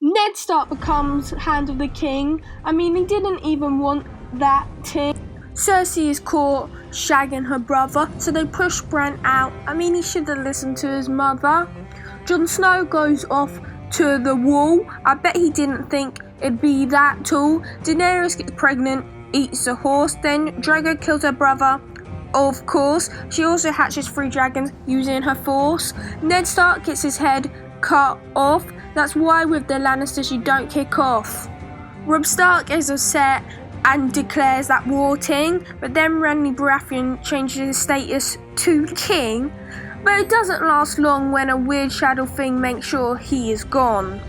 Ned Stark becomes Hand of the King. He didn't even want that thing. Cersei is caught shagging her brother, so they push Bran out. He should have listened to his mother. Jon Snow goes off to the wall. I bet he didn't think it'd be that tall. Daenerys gets pregnant, eats a horse, then Drogo kills her brother. Of course, she also hatches 3 dragons using her force. Ned Stark gets his head cut off. That's why with the Lannisters you don't kick off. Robb Stark is upset and declares that war thing, but then Renly Baratheon changes his status to king, but it doesn't last long when a weird shadow thing makes sure he is gone.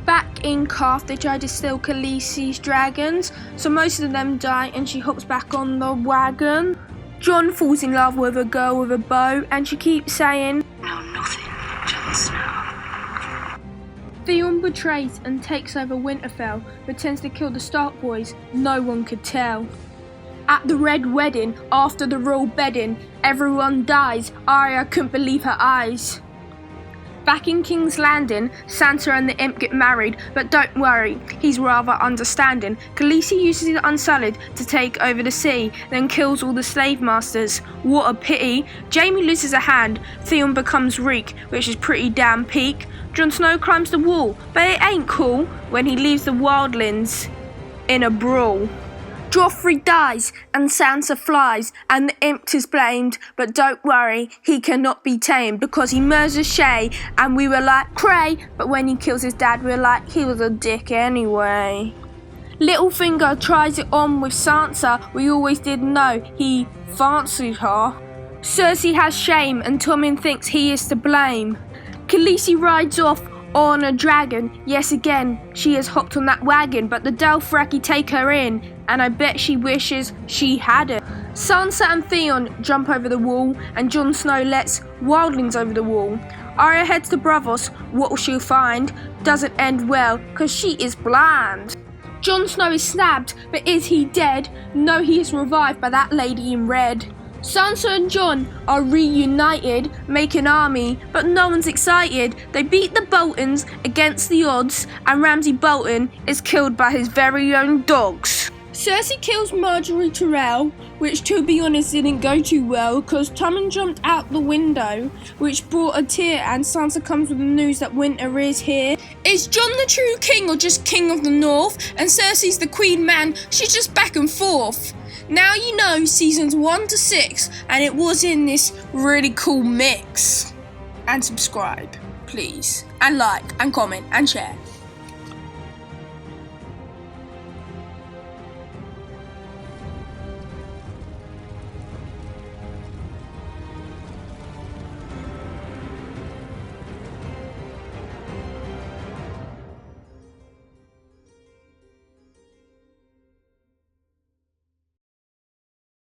Back in Karth, they try to steal Khaleesi's dragons, so most of them die and she hops back on the wagon. Jon falls in love with a girl with a bow and she keeps saying, "Know nothing, Jon Snow." Theon betrays and takes over Winterfell, pretends to kill the Stark boys, no one could tell. At the Red Wedding, after the royal bedding, everyone dies. Arya couldn't believe her eyes. Back in King's Landing, Sansa and the Imp get married, but don't worry, he's rather understanding. Khaleesi uses the Unsullied to take over the sea, then kills all the slave masters. What a pity. Jaime loses a hand, Theon becomes Reek, which is pretty damn peak. Jon Snow climbs the wall, but it ain't cool when he leaves the wildlings in a brawl. Joffrey dies and Sansa flies and the Imp is blamed, but don't worry, he cannot be tamed because he murders Shay and we were like cray, but when he kills his dad we're like he was a dick anyway. Littlefinger tries it on with Sansa, we always did know he fancied her. Cersei has shame and Tommen thinks he is to blame. Khaleesi rides off on a dragon, yes again, she has hopped on that wagon, but the Dothraki take her in, and I bet she wishes she hadn't. Sansa and Theon jump over the wall, and Jon Snow lets wildlings over the wall. Arya heads to Braavos, what will she find? Doesn't end well, cause she is blind. Jon Snow is stabbed, but is he dead? No, he is revived by that lady in red. Sansa and Jon are reunited, make an army, but no one's excited. They beat the Boltons against the odds, and Ramsay Bolton is killed by his very own dogs. Cersei kills Marjorie Tyrell, which to be honest didn't go too well, because Tommen jumped out the window, which brought a tear, and Sansa comes with the news that winter is here. Is Jon the true king or just king of the north? And Cersei's the queen man, she's just back and forth. Now you know seasons 1 to 6, and it was in this really cool mix. And subscribe, please. And like, and comment, and share.